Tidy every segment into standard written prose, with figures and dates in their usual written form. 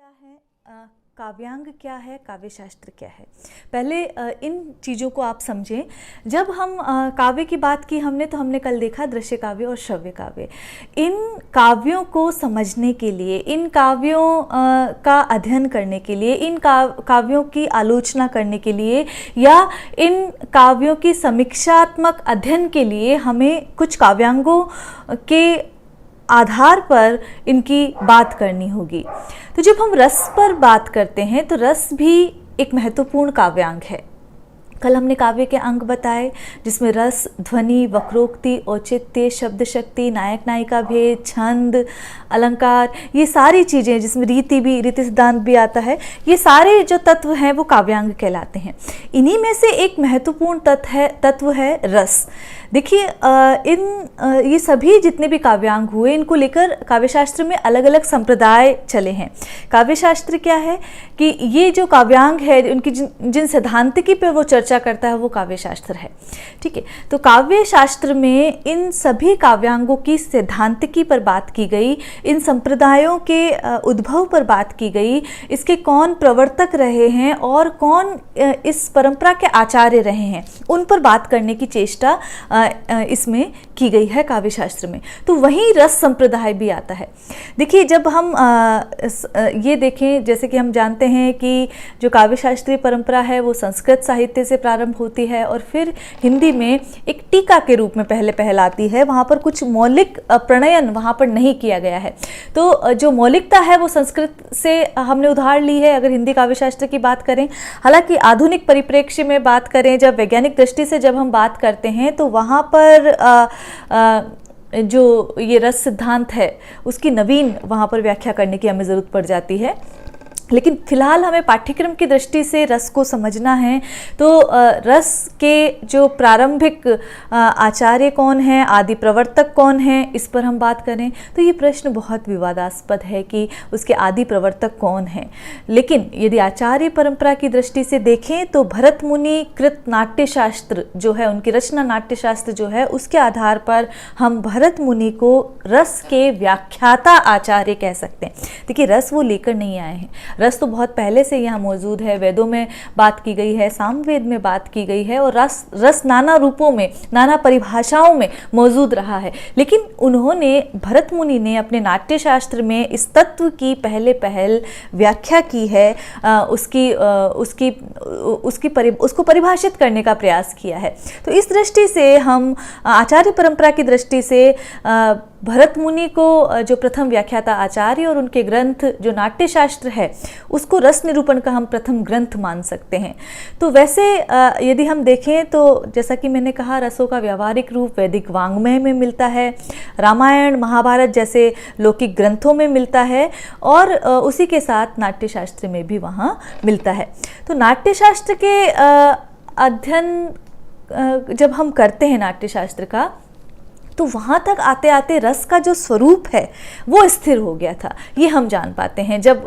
क्या है, काव्यांग क्या है, काव्य शास्त्र क्या है। पहले इन चीज़ों को आप समझें। जब हम काव्य की बात की हमने, तो हमने कल देखा दृश्य काव्य और श्रव्य काव्य। इन काव्यों को समझने के लिए, इन काव्यों का अध्ययन करने के लिए, इन काव्यों की आलोचना करने के लिए या इन काव्यों की समीक्षात्मक अध्ययन के लिए हमें कुछ काव्यांगों के आधार पर इनकी बात करनी होगी। तो जब हम रस पर बात करते हैं तो रस भी एक महत्वपूर्ण काव्यांग है। कल हमने काव्य के अंग बताए जिसमें रस, ध्वनि, वक्रोक्ति, औचित्य, शब्द शक्ति, नायक नायिका भेद, छंद, अलंकार, ये सारी चीज़ें, जिसमें रीति सिद्धांत भी आता है, ये सारे जो तत्व हैं वो काव्यांग कहलाते हैं। इन्हीं में से एक महत्वपूर्ण तत्व है रस। देखिए ये सभी जितने भी काव्यांग हुए, इनको लेकर काव्यशास्त्र में अलग अलग संप्रदाय चले हैं। काव्यशास्त्र क्या है कि ये जो काव्यांग है उनकी जिन सैद्धांतिकी पर वो चर्चा करता है वो काव्यशास्त्र है। ठीक है, तो काव्यशास्त्र में इन सभी काव्यांगों की सैद्धांतिकी पर बात की गई, इन संप्रदायों के उद्भव पर बात की गई, इसके कौन प्रवर्तक रहे हैं और कौन इस परंपरा के आचार्य रहे हैं, उन पर बात करने की चेष्टा इसमें की गई है काव्यशास्त्र में। तो वहीं रस संप्रदाय भी आता है। देखिए, जब हम ये देखें, जैसे कि हम जानते हैं कि जो काव्यशास्त्रीय परंपरा है वो संस्कृत साहित्य से प्रारंभ होती है और फिर हिंदी में एक टीका के रूप में पहले आती है। वहाँ पर कुछ मौलिक प्रणयन वहाँ पर नहीं किया गया है। तो जो मौलिकता है वो संस्कृत से हमने उधार ली है अगर हिंदी काव्यशास्त्र की बात करें। हालांकि आधुनिक परिप्रेक्ष्य में बात करें, जब वैज्ञानिक दृष्टि से जब हम बात करते हैं तो वहाँ पर जो ये रस सिद्धांत है उसकी नवीन वहाँ पर व्याख्या करने की हमें ज़रूरत पड़ जाती है। लेकिन फिलहाल हमें पाठ्यक्रम की दृष्टि से रस को समझना है। तो रस के जो प्रारंभिक आचार्य कौन हैं, आदि प्रवर्तक कौन हैं, इस पर हम बात करें तो ये प्रश्न बहुत विवादास्पद है कि उसके आदि प्रवर्तक कौन हैं। लेकिन यदि आचार्य परंपरा की दृष्टि से देखें तो भरत मुनि कृत नाट्यशास्त्र जो है, उनकी रचना नाट्यशास्त्र जो है, उसके आधार पर हम भरत मुनि को रस के व्याख्याता आचार्य कह सकते हैं। देखिए, रस वो लेकर नहीं आए हैं, रस तो बहुत पहले से यहाँ मौजूद है। वेदों में बात की गई है, सामवेद में बात की गई है और रस नाना रूपों में, नाना परिभाषाओं में मौजूद रहा है। लेकिन उन्होंने, भरत मुनि ने अपने नाट्यशास्त्र में इस तत्व की पहल व्याख्या की है, उसको परिभाषित करने का प्रयास किया है। तो इस दृष्टि से हम आचार्य परंपरा की दृष्टि से भरत मुनि को जो प्रथम व्याख्याता आचार्य और उनके ग्रंथ जो नाट्यशास्त्र है उसको रस निरूपण का हम प्रथम ग्रंथ मान सकते हैं। तो वैसे यदि हम देखें तो जैसा कि मैंने कहा, रसों का व्यावहारिक रूप वैदिक वाङ्मय में मिलता है, रामायण महाभारत जैसे लौकिक ग्रंथों में मिलता है और उसी के साथ नाट्यशास्त्र में भी वहाँ मिलता है। तो नाट्यशास्त्र के अध्ययन जब हम करते हैं नाट्यशास्त्र का, तो वहाँ तक आते आते रस का जो स्वरूप है वो स्थिर हो गया था, ये हम जान पाते हैं। जब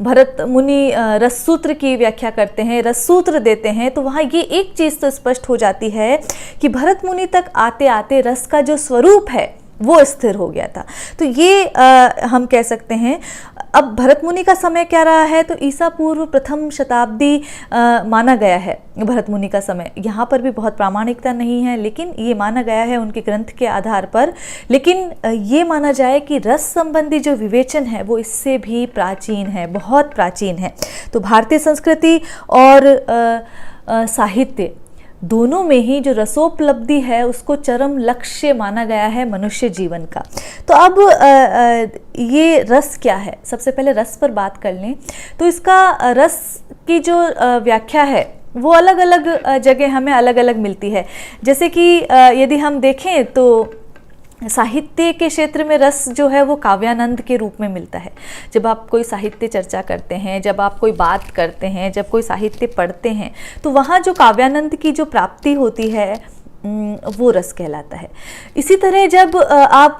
भरत मुनि रस सूत्र की व्याख्या करते हैं, रस सूत्र देते हैं, तो वहाँ ये एक चीज़ तो स्पष्ट हो जाती है कि भरत मुनि तक आते आते रस का जो स्वरूप है वो स्थिर हो गया था। तो ये हम कह सकते हैं। अब भरत मुनि का समय क्या रहा है, तो ईसा पूर्व प्रथम शताब्दी माना गया है भरत मुनि का समय। यहाँ पर भी बहुत प्रामाणिकता नहीं है, लेकिन ये माना गया है उनके ग्रंथ के आधार पर। लेकिन ये माना जाए कि रस संबंधी जो विवेचन है वो इससे भी प्राचीन है, बहुत प्राचीन है। तो भारतीय संस्कृति और साहित्य दोनों में ही जो रसोपलब्धि है उसको चरम लक्ष्य माना गया है मनुष्य जीवन का। तो अब ये रस क्या है, सबसे पहले रस पर बात कर लें। तो इसका रस की जो व्याख्या है वो अलग अलग जगह हमें अलग अलग मिलती है। जैसे कि यदि हम देखें तो साहित्य के क्षेत्र में रस जो है वो काव्यानंद के रूप में मिलता है। जब आप कोई साहित्य चर्चा करते हैं, जब आप कोई बात करते हैं, जब कोई साहित्य पढ़ते हैं, तो वहाँ जो काव्यानंद की जो प्राप्ति होती है वो रस कहलाता है। इसी तरह जब आप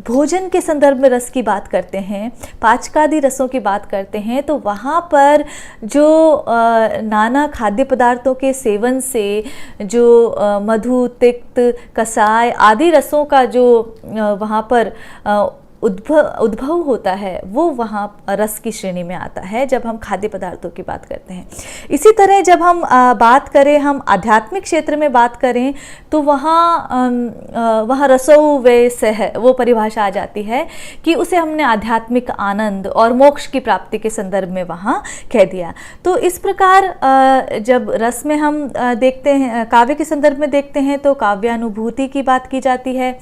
भोजन के संदर्भ में रस की बात करते हैं, पाचकादि रसों की बात करते हैं, तो वहाँ पर जो नाना खाद्य पदार्थों के सेवन से जो मधु, तिक्त, कसाय आदि रसों का जो वहाँ पर उद्भव होता है वो वहाँ रस की श्रेणी में आता है जब हम खाद्य पदार्थों की बात करते हैं। इसी तरह जब हम बात करें, हम आध्यात्मिक क्षेत्र में बात करें, तो वहाँ रसौ वे सह वो परिभाषा आ जाती है कि उसे हमने आध्यात्मिक आनंद और मोक्ष की प्राप्ति के संदर्भ में वहाँ कह दिया। तो इस प्रकार जब रस में हम देखते हैं, काव्य के संदर्भ में देखते हैं, तो काव्यानुभूति की बात की जाती है।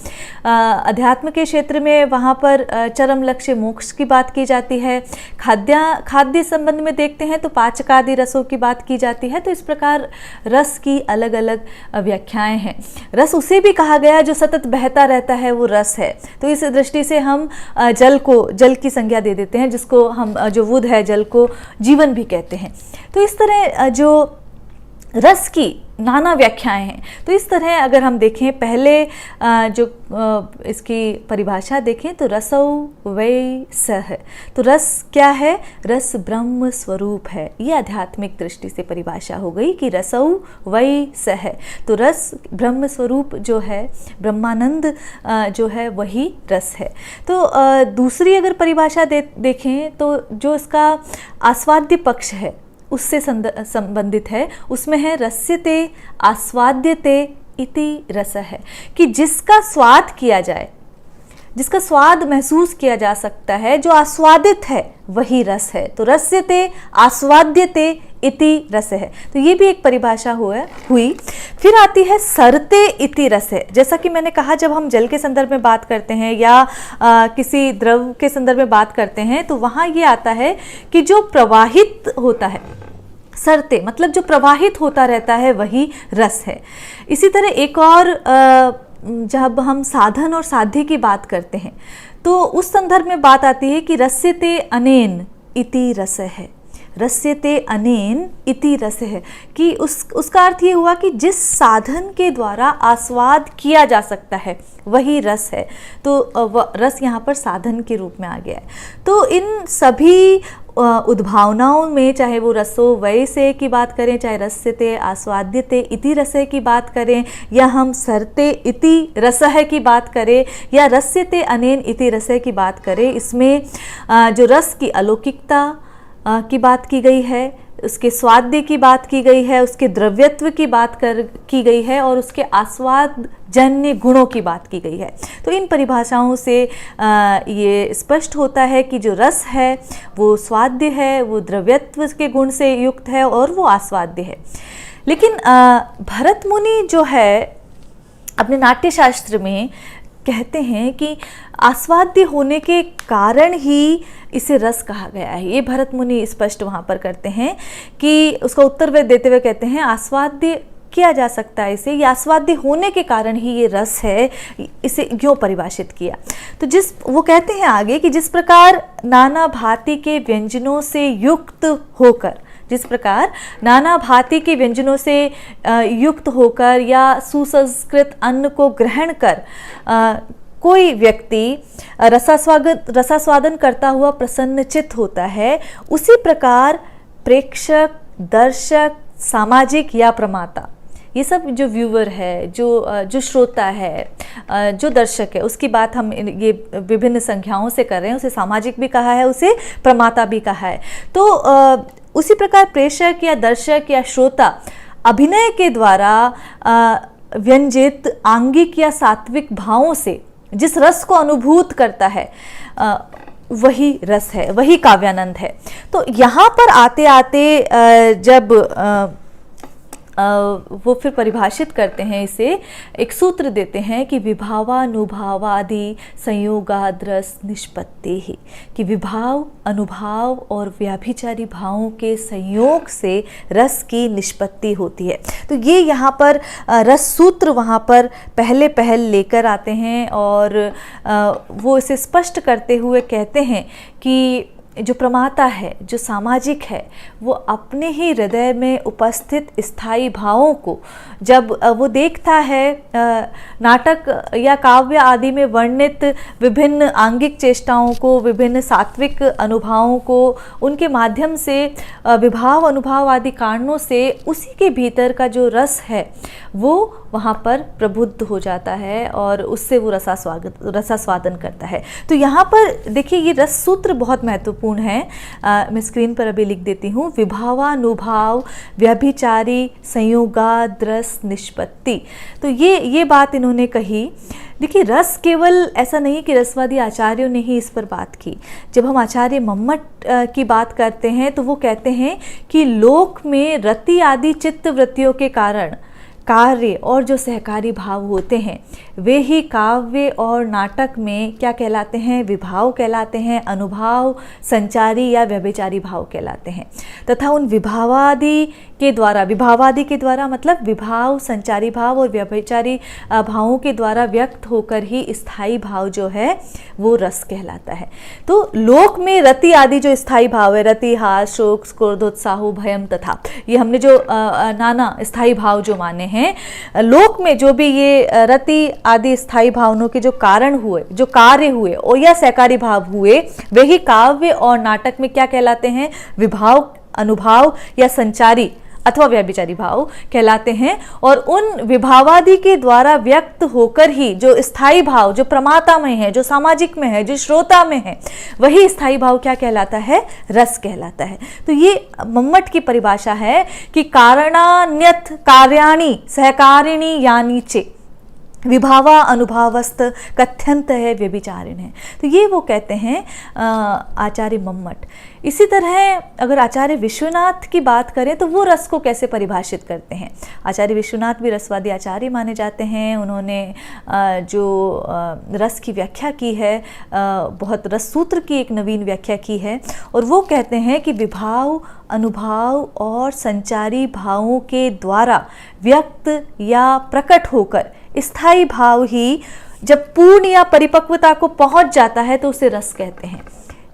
अध्यात्म के क्षेत्र में वहाँ पर चरम लक्ष्य मोक्ष की बात की जाती है। खाद्य संबंध में देखते हैं तो पाचकादि रसों की बात की जाती है। तो इस प्रकार रस की अलग अलग व्याख्याएं हैं। रस उसे भी कहा गया जो सतत बहता रहता है, वो रस है। तो इस दृष्टि से हम जल की संज्ञा दे देते हैं, जिसको हम जो वुध है, जल को जीवन भी कहते हैं। तो इस तरह जो रस की नाना व्याख्याएं हैं। तो इस तरह अगर हम देखें, पहले जो इसकी परिभाषा देखें तो रसौ वै सह। तो रस क्या है? रस ब्रह्म स्वरूप है। ये आध्यात्मिक दृष्टि से परिभाषा हो गई कि रसौ वै सह। तो रस ब्रह्म स्वरूप जो है, ब्रह्मानंद जो है, वही रस है। तो दूसरी अगर परिभाषा देखें तो जो इसका आस्वाद्य पक्ष है उससे संबंधित है। उसमें है रस्यते आस्वाद्यते इति रस है, कि जिसका स्वाद किया जाए, जिसका स्वाद महसूस किया जा सकता है, जो आस्वादित है, वही रस है। तो रस्यते आस्वाद्यते इति रस है। तो ये भी एक परिभाषा हुई। फिर आती है सरते इति रस है। जैसा कि मैंने कहा, जब हम जल के संदर्भ में बात करते हैं या किसी द्रव के संदर्भ में बात करते हैं, तो वहाँ ये आता है कि जो प्रवाहित होता है, सरते मतलब जो प्रवाहित होता रहता है, वही रस है। इसी तरह एक और जब हम साधन और साध्य की बात करते हैं, तो उस संदर्भ में बात आती है कि रस्यते अनेन इति रस है। रस्यते अनेन इति रस है, कि उसका अर्थ ये हुआ कि जिस साधन के द्वारा आस्वाद किया जा सकता है, वही रस है। तो रस यहाँ पर साधन के रूप में आ गया है। तो इन सभी उद्भावनाओं में, चाहे वो रसो वै से की बात करें, चाहे रस्यते आस्वाद्यते इति रसः की बात करें, या हम सरते इति रसः की बात करें, या रस्यते अनेन इति रसः की बात करें, इसमें जो रस की अलौकिकता की बात की गई है, उसके स्वाद्य की बात की गई है, उसके द्रव्यत्व की बात की गई है, और उसके आस्वाद जन्य गुणों की बात की गई है। तो इन परिभाषाओं से ये स्पष्ट होता है कि जो रस है वो स्वाद्य है, वो द्रव्यत्व के गुण से युक्त है, और वो आस्वाद्य है। लेकिन भरत मुनि जो है अपने नाट्यशास्त्र में कहते हैं कि आस्वाद्य होने के कारण ही इसे रस कहा गया है। ये भरत मुनि स्पष्ट वहाँ पर करते हैं कि उसका उत्तर वे देते हुए कहते हैं, आस्वाद्य किया जा सकता है इसे, या आस्वाद्य होने के कारण ही ये रस है, इसे क्यों परिभाषित किया। तो वो कहते हैं आगे कि जिस प्रकार नाना भांति के व्यंजनों से युक्त होकर, जिस प्रकार नाना भांति के व्यंजनों से युक्त होकर या सुसंस्कृत अन्न को ग्रहण कर कोई व्यक्ति रसास्वादन करता हुआ प्रसन्नचित्त होता है, उसी प्रकार प्रेक्षक, दर्शक, सामाजिक या प्रमाता, ये सब जो व्यूवर है, जो श्रोता है, जो दर्शक है, उसकी बात हम ये विभिन्न संज्ञाओं से कर रहे हैं। उसे सामाजिक भी कहा है, उसे प्रमाता भी कहा है। तो उसी प्रकार प्रेक्षक या दर्शक या श्रोता अभिनय के द्वारा व्यंजित आंगिक या सात्विक भावों से जिस रस को अनुभूत करता है, वही रस है, वही काव्यानंद है। तो यहाँ पर आते आते जब वो फिर परिभाषित करते हैं इसे, एक सूत्र देते हैं कि विभावानुभावादि संयोगाद रस निष्पत्ति ही, कि विभाव, अनुभाव और व्याभिचारी भावों के संयोग से रस की निष्पत्ति होती है। तो ये यहाँ पर रस सूत्र वहाँ पर पहल लेकर आते हैं, और वो इसे स्पष्ट करते हुए कहते हैं कि जो प्रमाता है, जो सामाजिक है, वो अपने ही हृदय में उपस्थित स्थायी भावों को जब वो देखता है, नाटक या काव्य आदि में वर्णित विभिन्न आंगिक चेष्टाओं को, विभिन्न सात्विक अनुभवों को, उनके माध्यम से विभाव अनुभाव आदि कारणों से उसी के भीतर का जो रस है वो वहाँ पर प्रबुद्ध हो जाता है और उससे वो रसास्वादन करता है। तो यहाँ पर देखिए ये रस सूत्र बहुत महत्वपूर्ण है। मैं स्क्रीन पर अभी लिख देती हूँ। विभावानुभाव व्यभिचारी संयोगाद रस निष्पत्ति। तो ये बात इन्होंने कही। देखिए रस केवल ऐसा नहीं कि रसवादी आचार्यों ने ही इस पर बात की। जब हम आचार्य मम्मट की बात करते हैं तो वो कहते हैं कि लोक में रति आदि चित्त वृत्तियों के कारण कार्य और जो सहकारी भाव होते हैं वे ही काव्य और नाटक में क्या कहलाते हैं? विभाव कहलाते हैं, अनुभाव, संचारी या व्यभिचारी भाव कहलाते हैं। तथा उन विभावादि के द्वारा मतलब विभाव, संचारी भाव और व्यभिचारी भावों के द्वारा व्यक्त होकर ही स्थायी भाव जो है वो रस कहलाता है। तो लोक में रति आदि जो स्थायी भाव है, रति, हास, शोक, क्रोधोत्साह, भयम तथा, ये हमने जो नाना स्थायी भाव जो माने हैं, लोक में जो भी ये रति आदि स्थायी भावनों के जो कारण हुए, जो कार्य हुए और या सहकारी भाव हुए, वही काव्य और नाटक में क्या कहलाते हैं? विभाव, अनुभाव या संचारी अथवा व्यभिचारी भाव कहलाते हैं। और उन विभावादि के द्वारा व्यक्त होकर ही जो स्थायी भाव, जो प्रमाता में है, जो सामाजिक में है, जो श्रोता में है, वही स्थायी भाव क्या कहलाता है? रस कहलाता है। तो ये मम्मट की परिभाषा है कि कारणान्यत कार्याणि सहकारिणी यानी चे विभावा अनुभावस्त कथ्यंत है व्यभिचारिण है। तो ये वो कहते हैं आचार्य मम्मट। इसी तरह अगर आचार्य विश्वनाथ की बात करें तो वो रस को कैसे परिभाषित करते हैं? आचार्य विश्वनाथ भी रसवादी आचार्य माने जाते हैं। उन्होंने जो रस की व्याख्या की है, बहुत रस सूत्र की एक नवीन व्याख्या की है, और वो कहते हैं कि विभाव, अनुभाव और संचारी भावों के द्वारा व्यक्त या प्रकट होकर स्थायी भाव ही जब पूर्ण या परिपक्वता को पहुंच जाता है तो उसे रस कहते हैं।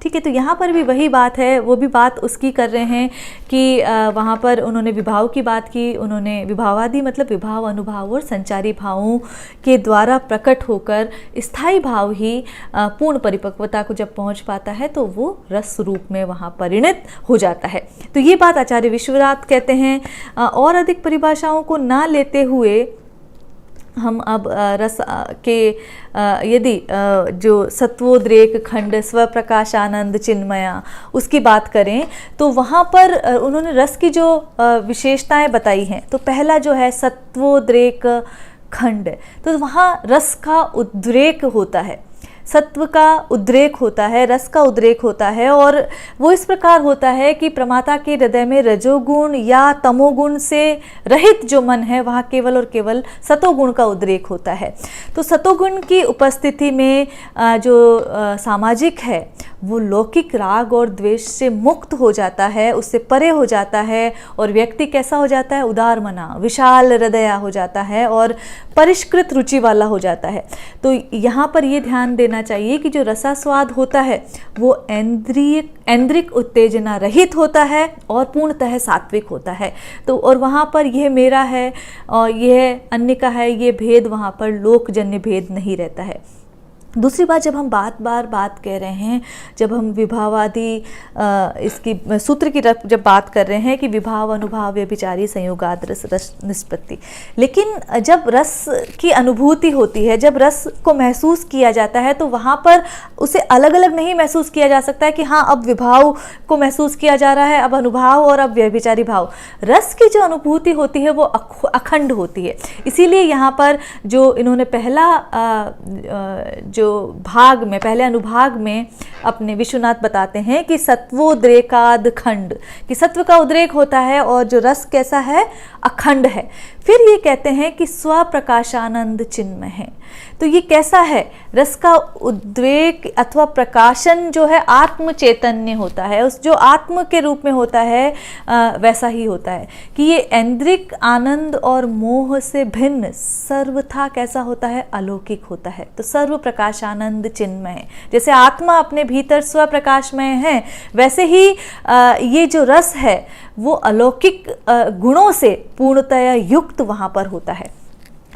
ठीक है, तो यहाँ पर भी वही बात है, वो भी बात उसकी कर रहे हैं कि वहाँ पर उन्होंने विभाव की बात की। उन्होंने विभावादि मतलब विभाव, अनुभाव और संचारी भावों के द्वारा प्रकट होकर स्थायी भाव ही पूर्ण परिपक्वता को जब पहुँच पाता है तो वो रस रूप में वहाँ परिणत हो जाता है। तो ये बात आचार्य विश्वनाथ कहते हैं। और अधिक परिभाषाओं को ना लेते हुए हम अब रस के यदि जो सत्वोद्रेक खंड, स्वप्रकाशानंद, चिन्मया, उसकी बात करें तो वहाँ पर उन्होंने रस की जो विशेषताएं बताई हैं, तो पहला जो है सत्वोद्रेक खंड, तो वहाँ रस का उद्रेक होता है, सत्व का उद्रेक होता है, रस का उद्रेक होता है, और वो इस प्रकार होता है कि प्रमाता के हृदय में रजोगुण या तमोगुण से रहित जो मन है वहाँ केवल और केवल सतोगुण का उद्रेक होता है। तो सतोगुण की उपस्थिति में जो सामाजिक है वो लौकिक राग और द्वेष से मुक्त हो जाता है, उससे परे हो जाता है, और व्यक्ति कैसा हो जाता है? उदार मना, विशाल हृदया हो जाता है और परिष्कृत रुचि वाला हो जाता है। तो यहाँ पर ये ध्यान देना चाहिए कि जो रसास्वाद होता है वो ऐन्द्रिक उत्तेजना रहित होता है और पूर्णतः सात्विक होता है। तो और वहाँ पर यह मेरा है और यह अन्य का है, ये भेद वहाँ पर लोकजन्य भेद नहीं रहता है। दूसरी बात, जब हम बात कह रहे हैं, जब हम विभावादि इसकी सूत्र की जब बात कर रहे हैं कि विभाव, अनुभाव, व्यभिचारी, संयोगाद रस निष्पत्ति, लेकिन जब रस की अनुभूति होती है, जब रस को महसूस किया जाता है तो वहाँ पर उसे अलग अलग नहीं महसूस किया जा सकता है कि हाँ अब विभाव को महसूस किया जा रहा है, अब अनुभाव और अब व्यभिचारी भाव। रस की जो अनुभूति होती है वो अखंड होती है। इसीलिए यहाँ पर जो इन्होंने पहला जो भाग में, पहले अनुभाग में अपने विश्वनाथ बताते हैं कि सत्वोद्रेकाद खंड, कि सत्व का उद्रेक होता है और जो रस कैसा है? अखंड है। फिर ये कहते हैं कि स्वप्रकाशानंद चिन्मय है। तो ये कैसा है? रस का उद्वेग अथवा प्रकाशन जो है आत्म चैतन्य होता है, उस जो आत्म के रूप में होता है वैसा ही होता है कि ये ऐन्द्रिक आनंद और मोह से भिन्न सर्वथा कैसा होता है? अलौकिक होता है। तो सर्व प्रकाशानंद चिन्मय, जैसे आत्मा अपने भीतर स्व प्रकाशमय है, वैसे ही ये जो रस है वो अलौकिक गुणों से पूर्णतया युक्त वहाँ पर होता है।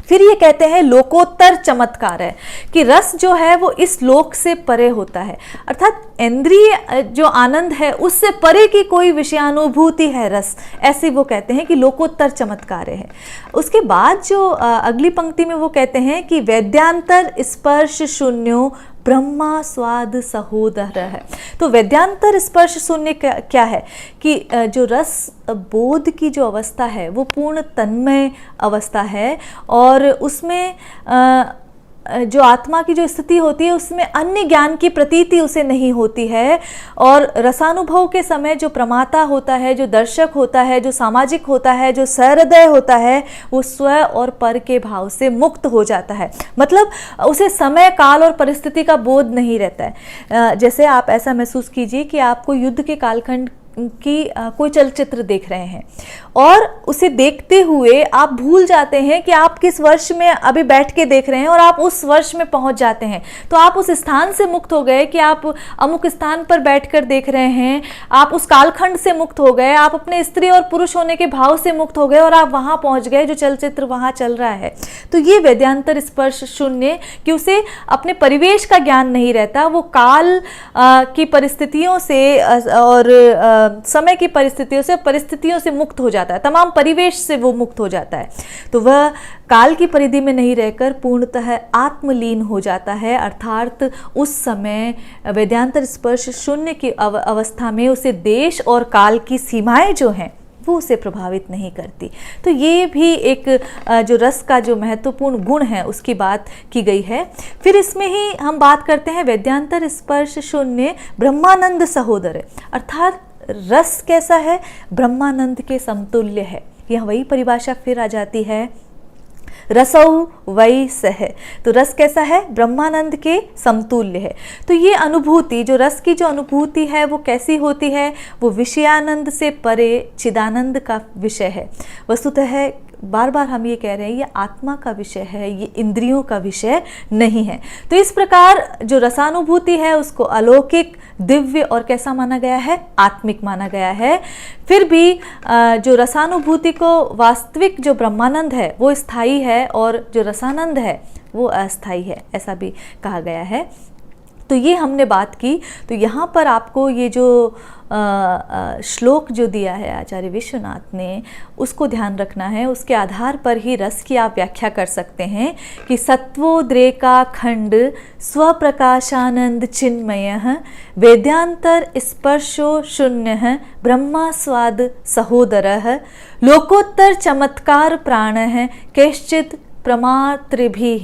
फिर ये कहते हैं लोकोत्तर चमत्कार है कि रस जो है वो इस लोक से परे होता है, अर्थात इंद्रिय जो आनंद है उससे परे की कोई विषयानुभूति है रस, ऐसे वो कहते हैं कि लोकोत्तर चमत्कार है। उसके बाद जो अगली पंक्ति में वो कहते हैं कि वेद्यांतर स्पर्श शून्यो ब्रह्मा स्वाद सहोदर है। तो वेद्यांतर स्पर्श शून्य क्या है कि जो रस बोध की जो अवस्था है वो पूर्ण तन्मय अवस्था है, और उसमें जो आत्मा की जो स्थिति होती है उसमें अन्य ज्ञान की प्रतीति उसे नहीं होती है, और रसानुभव के समय जो प्रमाता होता है, जो दर्शक होता है, जो सामाजिक होता है, जो सहृदय होता है, वो स्व और पर के भाव से मुक्त हो जाता है। मतलब उसे समय काल और परिस्थिति का बोध नहीं रहता है। जैसे आप ऐसा महसूस कीजिए कि आपको युद्ध के कालखंड की कोई चलचित्र देख रहे हैं और उसे देखते हुए आप भूल जाते हैं कि आप किस वर्ष में अभी बैठ के देख रहे हैं, और आप उस वर्ष में पहुंच जाते हैं। तो आप उस स्थान से मुक्त हो गए कि आप अमुक स्थान पर बैठकर देख रहे हैं, आप उस कालखंड से मुक्त हो गए, आप अपने स्त्री और पुरुष होने के भाव से मुक्त हो गए और आप वहां पहुंच गए जो चलचित्र वहां चल रहा है। तो ये वेद्यांतर स्पर्श शून्य कि उसे अपने परिवेश का ज्ञान नहीं रहता, वो काल की परिस्थितियों से और समय की परिस्थितियों से मुक्त हो जाता है, तमाम परिवेश से वो मुक्त हो जाता है। तो वह काल की परिधि में नहीं रहकर पूर्णतः आत्मलीन हो जाता है, अर्थात उस समय वेद्यांतर स्पर्श शून्य की अवस्था में उसे देश और काल की सीमाएं जो हैं वो उसे प्रभावित नहीं करती। तो ये भी एक जो रस का जो महत्वपूर्ण गुण है उसकी बात की गई है। फिर इसमें ही हम बात करते हैं वेद्यांतर स्पर्श शून्य ब्रह्मानंद सहोदर, अर्थात रस कैसा है? ब्रह्मानंद के समतुल्य है। यह वही परिभाषा फिर आ जाती है, रसौ वै सह। तो रस कैसा है? ब्रह्मानंद के समतुल्य है। तो ये अनुभूति, जो रस की जो अनुभूति है वो कैसी होती है? वो विषयानंद से परे चिदानंद का विषय है। वस्तुतः बार बार हम ये कह रहे हैं ये आत्मा का विषय है, ये इंद्रियों का विषय नहीं है। तो इस प्रकार जो रसानुभूति है उसको अलौकिक, दिव्य और कैसा माना गया है? आत्मिक माना गया है। फिर भी जो रसानुभूति को वास्तविक जो ब्रह्मानंद है वो स्थायी है और जो रसानंद है वो अस्थायी है, ऐसा भी कहा गया है। तो ये हमने बात की। तो यहाँ पर आपको ये जो श्लोक जो दिया है आचार्य विश्वनाथ ने, उसको ध्यान रखना है। उसके आधार पर ही रस की आप व्याख्या कर सकते हैं कि सत्वोद्रेका खंड स्वप्रकाशानंद चिन्मय वेद्यांतर स्पर्शो शून्य ब्रह्मा स्वाद सहोदर लोकोत्तर चमत्कार प्राण कैश्चित प्रमातृभिः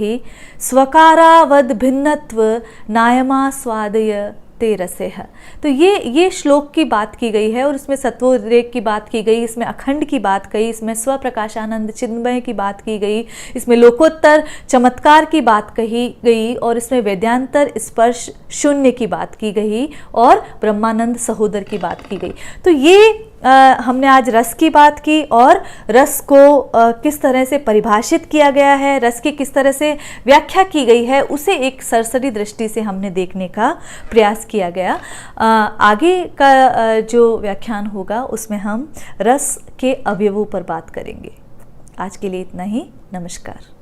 स्वकारावद भिन्नत्व नायमा स्वादय ते रसे है। तो ये श्लोक की बात की गई है और इसमें सत्वोद्रेक की बात की गई, इसमें अखंड की बात कही, इसमें स्वप्रकाशानंद चिन्मय की बात की गई, इसमें लोकोत्तर चमत्कार की बात कही गई, और इसमें वेद्यांतर स्पर्श शून्य की बात की गई और ब्रह्मानंद सहोदर की बात की गई। तो ये हमने आज रस की बात की और रस को किस तरह से परिभाषित किया गया है, रस की किस तरह से व्याख्या की गई है, उसे एक सरसरी दृष्टि से हमने देखने का प्रयास किया गया। आगे का जो व्याख्यान होगा उसमें हम रस के अवयवों पर बात करेंगे। आज के लिए इतना ही। नमस्कार।